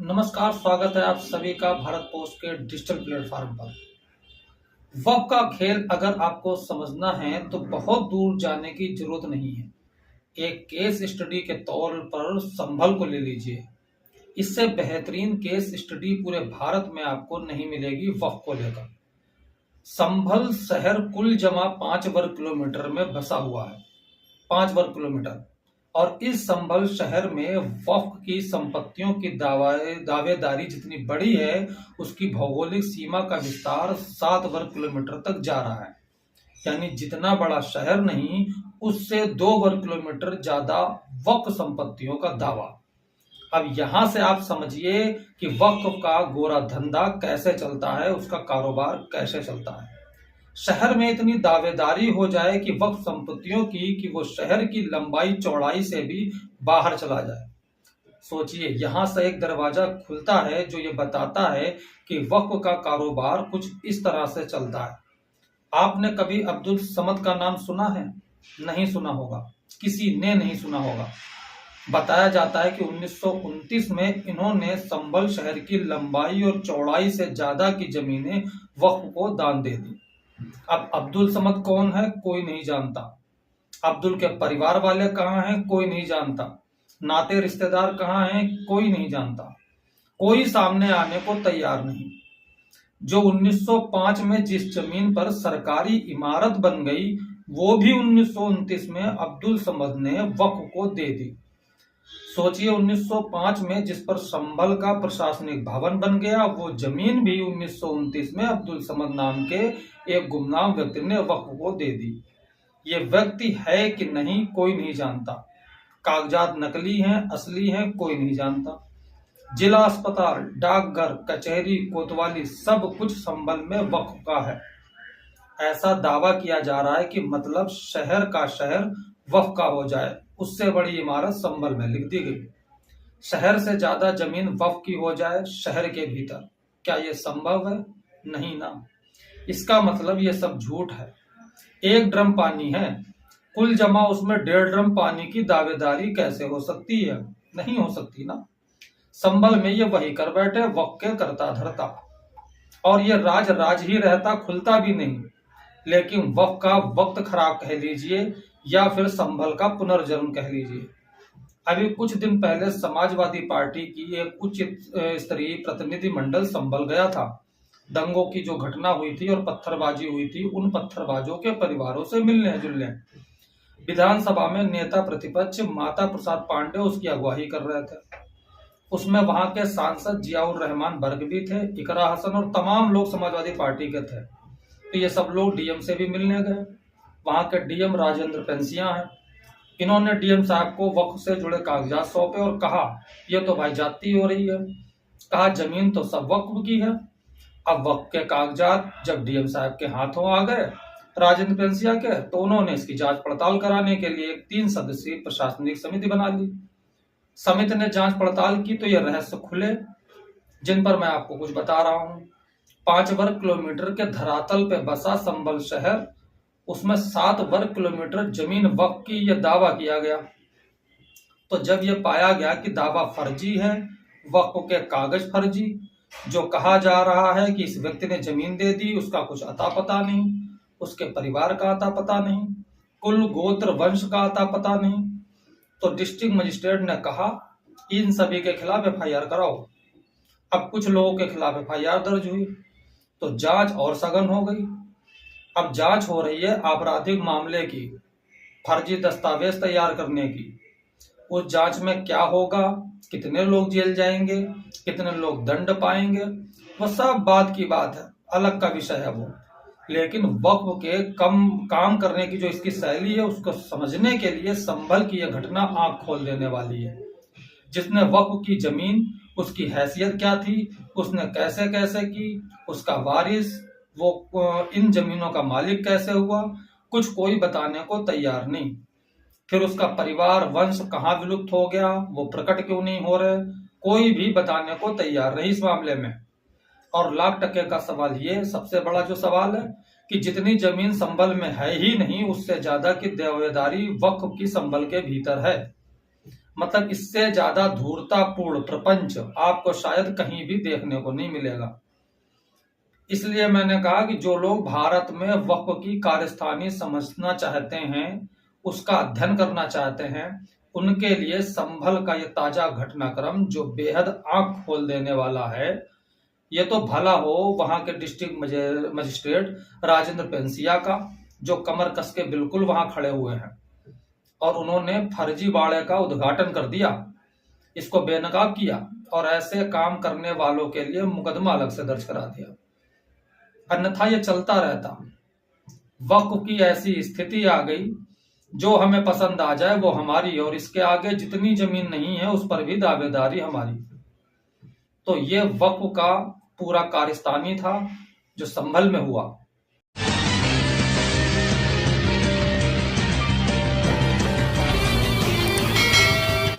नमस्कार, स्वागत है आप सभी का भारत पोस्ट के डिजिटल प्लेटफॉर्म पर। वक्त का खेल अगर आपको समझना है तो बहुत दूर जाने की जरूरत नहीं है। एक केस स्टडी के तौर पर संभल को ले लीजिए। इससे बेहतरीन केस स्टडी पूरे भारत में आपको नहीं मिलेगी वक्त को लेकर। संभल शहर कुल जमा 5 वर्ग किलोमीटर में बसा हुआ है। 5 वर्ग किलोमीटर। और इस संभल शहर में वक्फ की संपत्तियों की दावेदारी जितनी बड़ी है, उसकी भौगोलिक सीमा का विस्तार 7 वर्ग किलोमीटर तक जा रहा है। यानी जितना बड़ा शहर नहीं, उससे 2 वर्ग किलोमीटर ज्यादा वक्फ संपत्तियों का दावा। अब यहां से आप समझिए कि वक्फ का गोरा धंधा कैसे चलता है, उसका कारोबार कैसे चलता है। शहर में इतनी दावेदारी हो जाए कि वक्फ संपत्तियों की कि वो शहर की लंबाई चौड़ाई से भी बाहर चला जाए। सोचिए, यहां से एक दरवाजा खुलता है जो ये बताता है कि वक्फ का कारोबार कुछ इस तरह से चलता है। आपने कभी अब्दुल समद का नाम सुना है? नहीं सुना होगा, किसी ने नहीं सुना होगा। बताया जाता है कि 1929 में इन्होंने संभल शहर की लंबाई और चौड़ाई से ज्यादा की जमीनें वक्फ को दान दे दी। अब अब्दुल समद कौन है, कोई नहीं जानता। अब्दुल के परिवार वाले कहाँ हैं, कोई नहीं जानता। नाते रिश्तेदार कहाँ हैं, कोई नहीं जानता। कोई सामने आने को तैयार नहीं। जो 1905 में जिस जमीन पर सरकारी इमारत बन गई, वो भी 1929 में अब्दुल समद ने वक्फ को दे दी। सोचिए, 1905 में जिस पर संभल का प्रशासनिक भवन बन गया, वो जमीन भी 1929 में अब्दुल समद नाम के एक गुमनाम व्यक्ति ने वक्फ को दे दी। ये व्यक्ति है कि नहीं, कोई नहीं जानता। कागजात नकली हैं, असली हैं, कोई नहीं जानता। जिला अस्पताल, डाकघर, कचहरी, कोतवाली, सब कुछ संभल में वक्फ का है। ऐसा दावा किया जा रहा है कि मतलब शहर का शहर वक्फ का हो जाए। उससे बड़ी इमारत संभल में लिख दी गई। शहर से ज्यादा जमीन वक्फ की हो जाए शहर के भीतर। क्या यह संभव है? नहीं ना। इसका मतलब ये सब झूठ है। 1 ड्रम पानी है, कुल जमा उसमें 1.5 ड्रम पानी की दावेदारी कैसे हो सकती है? नहीं हो सकती ना। संभल में ये वही कर बैठे, वक्फ के करता धरता। और ये राज राज ही रहता, खुलता भी नहीं। लेकिन वक्फ का वक्त खराब कह लीजिए या फिर संभल का पुनर्जन्म कह लीजिए। अभी कुछ दिन पहले समाजवादी पार्टी की एक उच्च स्तरीय प्रतिनिधि मंडल संभल गया था। दंगों की जो घटना हुई थी और पत्थरबाजी हुई थी, उन पत्थरबाजों के परिवारों से मिलने जुलने। विधानसभा में नेता प्रतिपक्ष माता प्रसाद पांडे उसकी अगुवाई कर रहे थे। उसमें वहां के सांसद जियाउर रहमान बर्ग भी थे, इकरा हसन और तमाम लोग समाजवादी पार्टी के थे। तो ये सब लोग डीएम से भी मिलने गए। वहां के डीएम राजेंद्र पेंसिया हैं। इन्होंने डीएम साहब को वक्फ से जुड़े कागजात सौंपे और कहा, ये तो भाई जाती हो रही है। कहा, जमीन तो सब वक्फ की है। अब वक्फ के कागजात जब डीएम साहब के हाथों आ गए, राजेंद्र पेंसिया के, तो उन्होंने इसकी जांच पड़ताल कराने के लिए एक 3 सदस्यीय प्रशासनिक समिति बना ली। समिति ने जांच पड़ताल की तो ये रहस्य खुले, जिन पर मैं आपको कुछ बता रहा हूं। 5 वर्ग किलोमीटर के धरातल पे बसा संभल शहर, उसमें 7 वर्ग किलोमीटर जमीन वक्फ की यह दावा किया गया। तो जब यह पाया गया कि दावा फर्जी है, वक्फ के कागज फर्जी, जो कहा जा रहा है कि इस व्यक्ति ने जमीन दे दी, उसका कुछ अता पता नहीं, उसके परिवार का अता पता नहीं, कुल गोत्र वंश का अता पता नहीं, तो डिस्ट्रिक्ट मजिस्ट्रेट ने कहा, इन सभी के खिलाफ एफआईआर कराओ। अब कुछ लोगों के खिलाफ एफआईआर दर्ज हुई तो जांच और सघन हो गई। अब जांच हो रही है आपराधिक मामले की, फर्जी दस्तावेज तैयार करने की। उस जांच में क्या होगा, कितने लोग जेल जाएंगे, कितने लोग दंड पाएंगे, वो सब बात की बात है, अलग का विषय है वो। लेकिन वक्फ के काम करने की जो इसकी शैली है, उसको समझने के लिए संभल की यह घटना आंख खोल देने वाली है। जिसने वक्फ की जमीन, उसकी हैसियत क्या थी, उसने कैसे कैसे की, उसका वारिस, वो इन जमीनों का मालिक कैसे हुआ, कुछ कोई बताने को तैयार नहीं। फिर उसका परिवार वंश कहाँ विलुप्त हो गया, वो प्रकट क्यों नहीं हो रहे, कोई भी बताने को तैयार नहीं इस मामले में। और लाख टके का सवाल ये, सबसे बड़ा जो सवाल है, कि जितनी जमीन संभल में है ही नहीं, उससे ज्यादा की दावेदारी वक्फ की संभल के भीतर है। मतलब इससे ज्यादा धूर्ततापूर्ण प्रपंच आपको शायद कहीं भी देखने को नहीं मिलेगा। इसलिए मैंने कहा कि जो लोग भारत में वक्फ की कार्यस्थानी समझना चाहते हैं, उसका अध्ययन करना चाहते हैं, उनके लिए संभल का ये ताजा घटनाक्रम जो बेहद आंख खोल देने वाला है। ये तो भला हो वहां के डिस्ट्रिक्ट मजिस्ट्रेट राजेंद्र पेंसिया का, जो कमर कस के बिल्कुल वहां खड़े हुए हैं और उन्होंने फर्जीवाड़े का उद्घाटन कर दिया, इसको बेनकाब किया और ऐसे काम करने वालों के लिए मुकदमा अलग से दर्ज करा दिया। अन्यथा ये चलता रहता। वक्फ की ऐसी स्थिति आ गई, जो हमें पसंद आ जाए वो हमारी, और इसके आगे जितनी जमीन नहीं है उस पर भी दावेदारी हमारी। तो ये वक्फ का पूरा कारिस्तानी था जो संभल में हुआ।